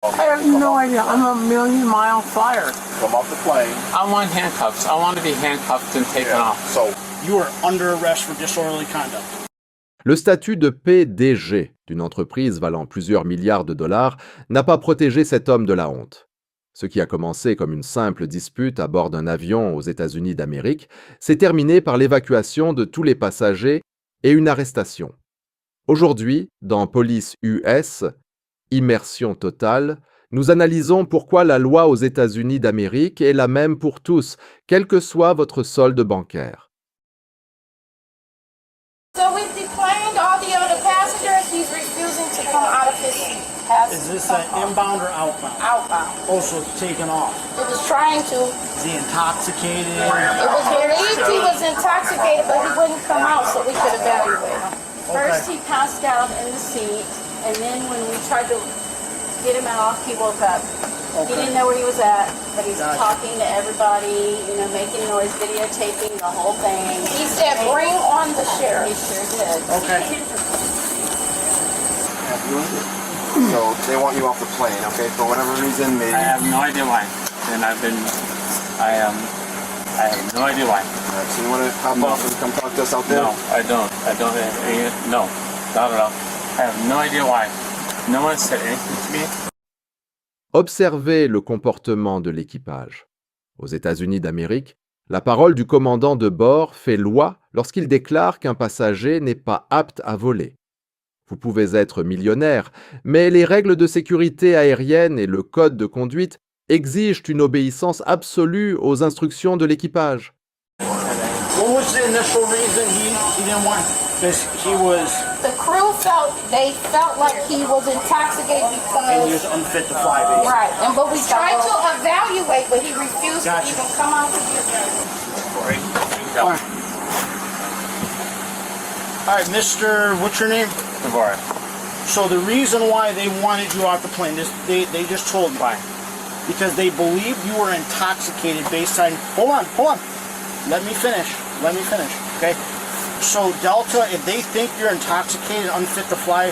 I have no idea. I'm a million mile flyer. Come off the plane. I want handcuffs. I want to be handcuffed and taken off. So You are under arrest for disorderly conduct. Le statut de PDG d'une entreprise valant plusieurs milliards de dollars n'a pas protégé cet homme de la honte. Ce qui a commencé comme une simple dispute à bord d'un avion aux États-Unis d'Amérique s'est terminé par l'évacuation de tous les passagers et une arrestation. Aujourd'hui, dans Police US, Immersion Totale, nous analysons pourquoi la loi aux États-Unis d'Amérique est la même pour tous, quel que soit votre solde bancaire. So we've declined all the other passengers. He's refusing to come out of his seat. Is this an inbound or outbound? Outbound. Also taken off. It was trying to. Is he intoxicated? It was believed he was intoxicated, but he wouldn't come out, so we could evaluate him. First, he passed out in the seat, and then when we tried to get him off, he woke up. He didn't know where he was at, but he's talking to everybody, making noise, videotaping the whole thing. He said, "Bring on the sheriff." He sure did. Okay. So they want you off the plane, okay? For whatever reason, they. I have no idea why. And I have no idea why. Alright, so you want to hop off and come talk to us out there? No, I don't. No, not at all. I have no idea why. No one said anything to me. Observez le comportement de l'équipage. Aux États-Unis d'Amérique, la parole du commandant de bord fait loi lorsqu'il déclare qu'un passager n'est pas apte à voler. Vous pouvez être millionnaire, mais les règles de sécurité aérienne et le code de conduite exigent une obéissance absolue aux instructions de l'équipage. What was the initial reason he didn't want? Because he was. The crew felt like he was intoxicated And he because. was unfit to fly, basically. Right, but we tried to evaluate, but he refused Gotcha. to even come out of the evaluation. All right, Mr. What's your name? Dvorak. So the reason why they wanted you off the plane, they just told me. Why? Because they believed you were intoxicated based on. Hold on. Let me finish. Okay. So Delta, if they think you're intoxicated, unfit to fly,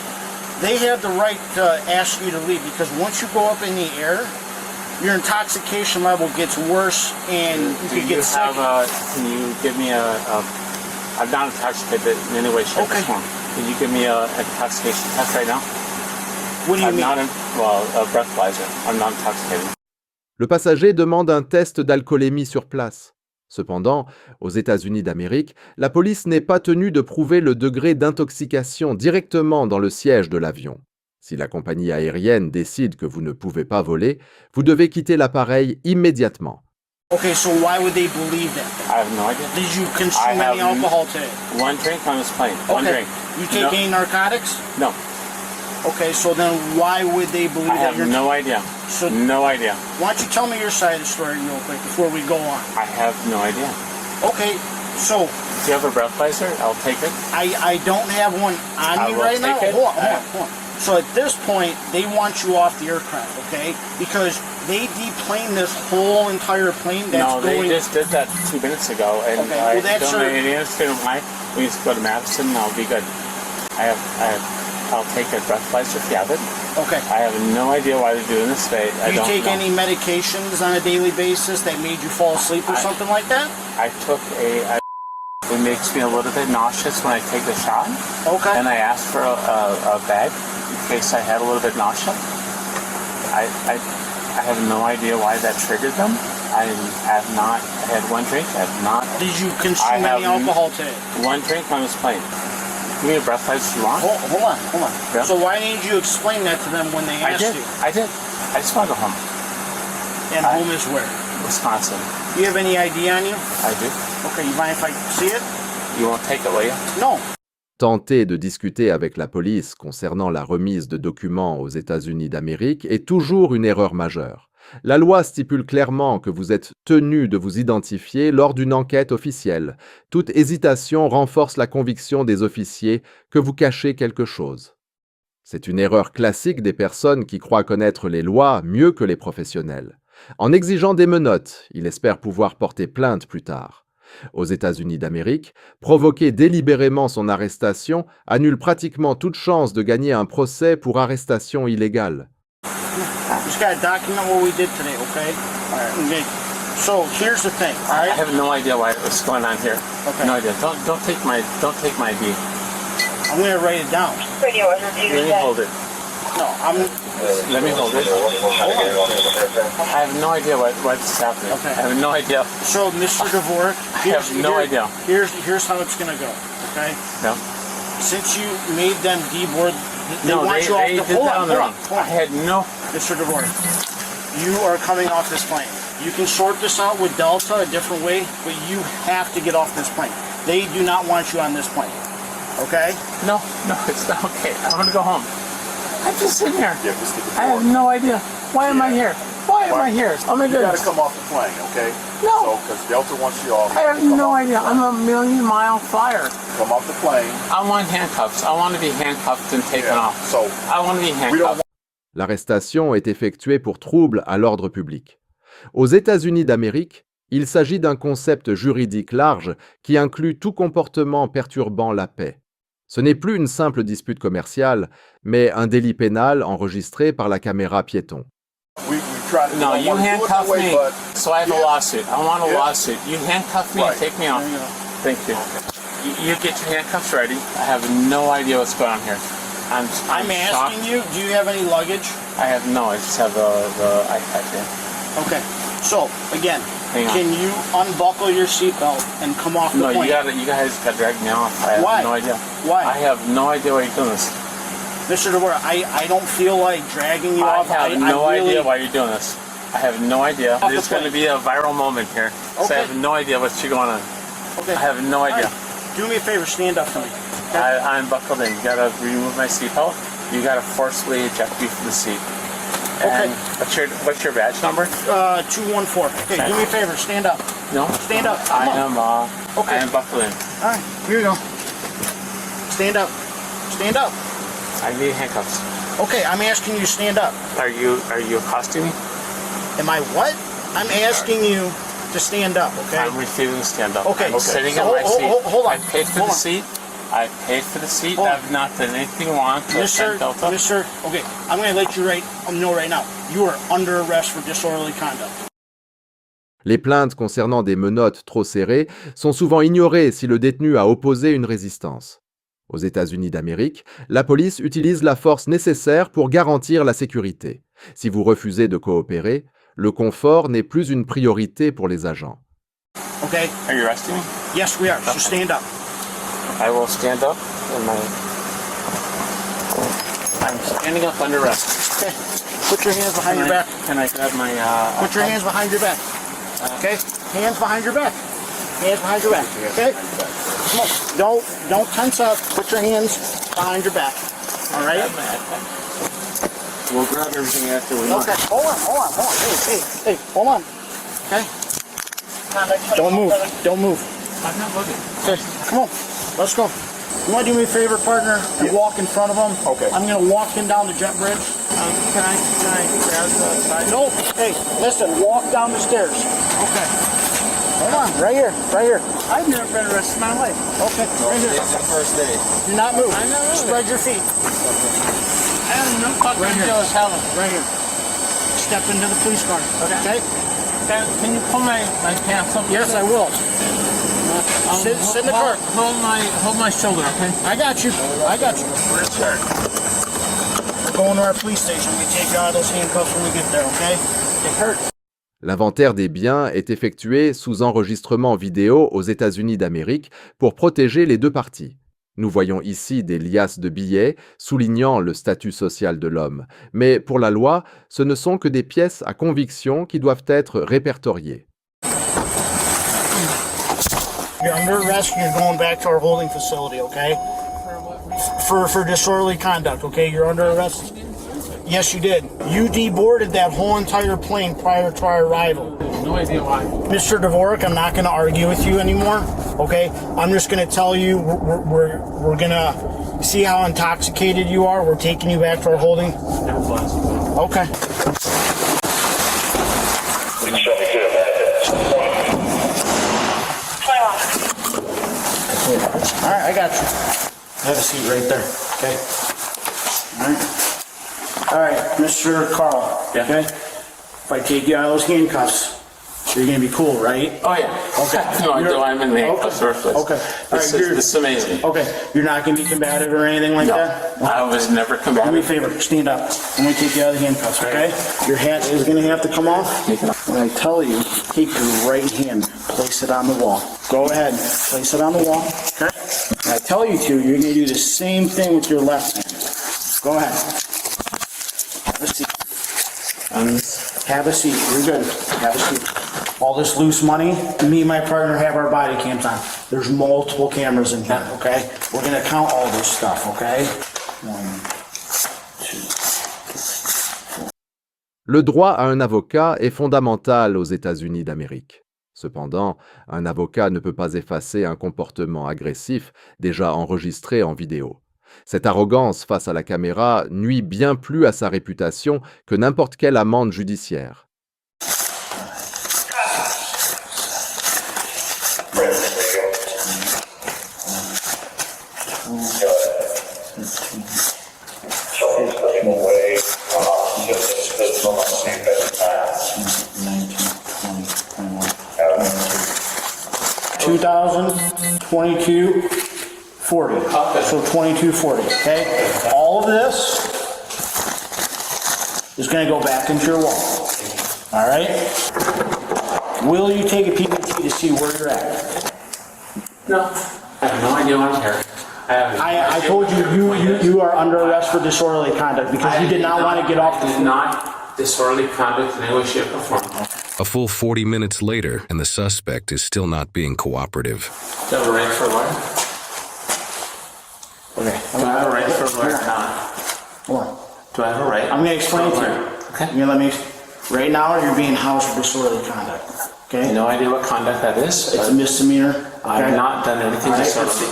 they have the right to ask you to leave, because once you go up in the air, your intoxication level gets worse and you could get sick. Can you give me I'm not intoxicated in any way, shape, or form. Can you give me an intoxication test right now? What do you mean? A breathalyzer. I'm not intoxicated. Le passager demande un test d'alcoolémie sur place. Cependant, aux États-Unis d'Amérique, la police n'est pas tenue de prouver le degré d'intoxication directement dans le siège de l'avion. Si la compagnie aérienne décide que vous ne pouvez pas voler, vous devez quitter l'appareil immédiatement. Okay, so why would they believe that? I have no idea. Did you consume any alcohol today? One drink on this plane. One Okay. drink. You take any narcotics? No. Okay, so then why would they believe I that have you're... no idea. So No idea. why don't you tell me your side of the story real quick before we go on? I have no idea. Okay, so Do you have a breathalyzer? I'll take it. I don't have one on I me will right now. take it. Hold on. So at this point, they want you off the aircraft, okay? Because they deplaned this whole entire plane that's No, they going... just did that 2 minutes ago, and Okay, well, I that's don't our- understand why. We just go to Madison, and I'll be good. I'll take a breathalyzer if you have it. Okay. I have no idea why they're doing this. Do you take any medications on a daily basis that made you fall asleep or something like that? It makes me a little bit nauseous when I take the shot. Okay. And I asked for a bag in case I had a little bit nausea. I have no idea why that triggered them. I have not had one drink. I have not. Did you consume any alcohol today? One drink on this plane. Give me a breathalyzer if you want. Hold on. Yeah. So why didn't you explain that to them when they asked you? I did. I just want to go home. And home is where? Wisconsin. Do you have any ID on you? I do. Okay, you mind if I see it? You won't take it, will you? No. Tenter de discuter avec la police concernant la remise de documents aux États-Unis d'Amérique est toujours une erreur majeure. La loi stipule clairement que vous êtes tenu de vous identifier lors d'une enquête officielle. Toute hésitation renforce la conviction des officiers que vous cachez quelque chose. C'est une erreur classique des personnes qui croient connaître les lois mieux que les professionnels. En exigeant des menottes, il espère pouvoir porter plainte plus tard. Aux États-Unis d'Amérique, provoquer délibérément son arrestation annule pratiquement toute chance de gagner un procès pour arrestation illégale. Just gotta document what we did today, okay? All right. Okay. So here's the thing. All I right. have no idea what's going on here. Okay. No idea. Don't take my ID. I'm gonna write it down. Let me hold it. No, Let me hold it. I have no idea what's happening. Okay. I have no idea. So, Mr. Dvorak, have no idea. Here's how it's gonna go. Okay. No. Since you made them deboard, they No, want you off they the. did Hold that on, on their hold own. on, hold I on. had no. Mr. Dvorak, you are coming off this plane. You can sort this out with Delta a different way, but you have to get off this plane. They do not want you on this plane. Okay? No, it's not okay. I want to go home. I'm just sitting here. Yeah, just stick it I have no idea. Why am I here? Why am I here? Oh my You gotta goodness. come off the plane, okay? No. So, because Delta wants you off. I have Come no off the idea. plane. I'm a million-mile flyer. Come off the plane. I want handcuffs. I want to be handcuffed and taken Yeah. off. So, I want to be we don't handcuffed. L'arrestation est effectuée pour trouble à l'ordre public. Aux États-Unis d'Amérique, il s'agit d'un concept juridique large qui inclut tout comportement perturbant la paix. Ce n'est plus une simple dispute commerciale, mais un délit pénal enregistré par la caméra piéton. we try to. No, we you don't wanna do it that handcuff way, me, but so I have a Yeah. lawsuit. I want a Yeah. lawsuit. You handcuff me Right. and take me off. There you go. Thank you. You get your handcuffs ready. I have no idea what's going on here. I'm asking shocked. you, do you have any luggage? I have no. I just have the iPad here. Okay. So, again, Hang on. can you unbuckle your seatbelt and come off the No, plane? you guys got to drag me off. I have Why? no idea. Why? I have no idea why you're doing this. Mr. Dvorak, I don't feel like dragging you I off. have no really, idea why you're doing this. I have no idea. Off the There's going to plane. be a viral moment here. So Okay. I have no idea what's going on. Okay. I have no All idea. right. Do me a favor, stand up for me. I'm buckled in. You gotta remove my seatbelt. You gotta forcibly eject me from the seat. And what's your badge number? 214. Okay, do me a favor, stand up. No. Stand up. I Come on. am. Okay. I am buckled in. All right, here you go. Stand up. Stand up. I need handcuffs. Okay, I'm asking you to stand up. Are you accosting me? Am I what? I'm asking you to stand up, okay? I'm refusing to stand up. Okay. I'm Okay. sitting So in my seat. hold on. I paid for Hold the on. seat. I paid for the seat. Hold on. I've not done anything wrong to Mr. offend Delta. Okay, I'm going to let you know right now. You are under arrest for disorderly conduct. Les plaintes concernant des menottes trop serrées sont souvent ignorées si le détenu a opposé une résistance. Aux États-Unis d'Amérique, la police utilise la force nécessaire pour garantir la sécurité. Si vous refusez de coopérer, le confort n'est plus une priorité pour les agents. Okay? Are you arresting me? Yes, we are. So stand up. I will stand up. I'm standing up under arrest. Okay. Put your hands behind your back. Can I grab my? Put your hands behind your back. Okay? Hands behind your back. Hands behind your back. Okay? Come on. Don't tense up. Put your hands behind your back. All right? we'll grab everything after we Okay. Hold on. Hey, hold on. Okay? Don't move. I'm not moving. Okay, come on. Let's go. You want to do me a favor, partner? And walk in front of him. Okay. I'm going to walk him down the jet bridge. Can I grab the side? No. Hey, listen. Walk down the stairs. Okay. Hold on. Right here. I've never been arrested in my life. Okay. Right here. It's the first day. Do not move. I'm not moving. Spread your feet. I have no fucking Right here. idea what's happening. Right here. Step into the police car. Okay? Can you pull my pants up? Yes, I will. Sit in the car. Hold my shoulder, okay? I got you. We're going to our police station. We take you out of those handcuffs when we get there, okay? It hurts. L'inventaire des biens est effectué sous enregistrement vidéo aux États-Unis d'Amérique pour protéger les deux parties. Nous voyons ici des liasses de billets soulignant le statut social de l'homme. Mais pour la loi, ce ne sont que des pièces à conviction qui doivent être répertoriées. You're under arrest. You're going back to our holding facility, okay? For disorderly conduct, okay? You're under arrest. Yes, you did. You deboarded that whole entire plane prior to our arrival. No idea why. Mr. Dvorak, I'm not going to argue with you anymore, okay? I'm just going to tell you we're going to see how intoxicated you are. We're taking you back to our holding. God bless. Okay. All right, I got you. Have a seat right there, okay? All right. Mr. Carl, Yeah. okay? If I take you out of those handcuffs, you're gonna be cool, right? Oh yeah. Okay. No, I You're- know I'm in the okay. first place. Okay. All This right, is amazing. Okay, you're not gonna be combative or anything like No, that? I was never Do me a combative. favor, stand up. I'm gonna take you out of the handcuffs, okay? Your hat is gonna have to come off. Take it off. When I tell you, take your right hand, place it on the wall. Go ahead, place it on the wall, okay? When I tell you to, you're gonna do the same thing with your left hand. Go ahead. Have a seat. Have a seat, you're good. Have a seat. All this loose money, me and my partner have our body cams on. There's multiple cameras in here, okay? We're gonna count all this stuff, okay? 1, 2. Le droit à un avocat est fondamental aux États-Unis d'Amérique. Cependant, un avocat ne peut pas effacer un comportement agressif déjà enregistré en vidéo. Cette arrogance face à la caméra nuit bien plus à sa réputation que n'importe quelle amende judiciaire. $2,022.40. So $22.40. Okay. All of this is going to go back into your wallet. All right. Will you take a PDG to see where you're at? No, I have no idea why I'm here. I told you are under arrest for disorderly conduct because you did not want to get off the I did not disorderly conduct in any way, shape, or form. A full 40 minutes later, and the suspect is still not being cooperative. Do I have a right for a lawyer? Okay. Do I have a right for a lawyer or not? Hold on. Do I have a right? I'm going to explain for a to lawyer? you. Okay. You're gonna let me. Right now, you're being housed for disorderly conduct. I have Okay. no idea what conduct that is. It's a But misdemeanor. I've Okay? not done anything All right, disorderly.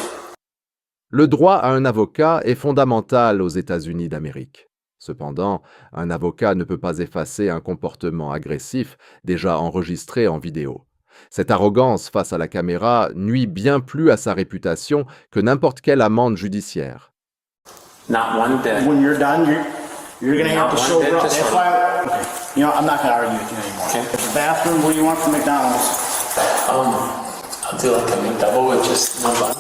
Le droit à un avocat est fondamental aux États-Unis d'Amérique. Cependant, un avocat ne peut pas effacer un comportement agressif déjà enregistré en vidéo. Cette arrogance face à la caméra nuit bien plus à sa réputation que n'importe quelle amende judiciaire. Not one bit. When you're done, you're gonna have to Not one sober bit up. That's disorderly. why. Okay. You know, I'm not gonna argue with you anymore. Okay. If the bathroom, what do you want from McDonald's? I'll do like a McDouble with just no bun.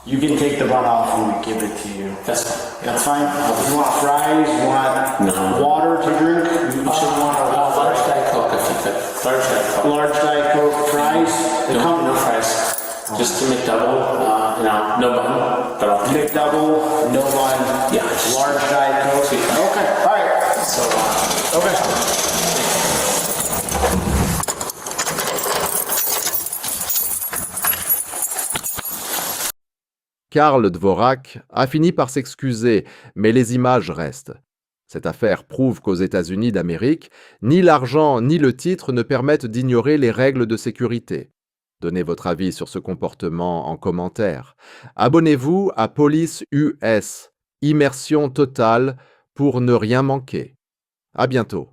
You can take the bun off when we give it to you. That's fine. That's fine. If you want fries, you want No. water to drink, you should want a Large Diet Coke if you could. Large Diet Coke. large Diet Coke, fries. They come No fries. Just a McDouble, no bun, but I'll take McDouble, no bun, Yeah. large Diet Coke. Okay, all right. So, Okay. Karl Dvorak a fini par s'excuser, mais les images restent. Cette affaire prouve qu'aux États-Unis d'Amérique, ni l'argent ni le titre ne permettent d'ignorer les règles de sécurité. Donnez votre avis sur ce comportement en commentaire. Abonnez-vous à Police US, Immersion Totale, pour ne rien manquer. À bientôt.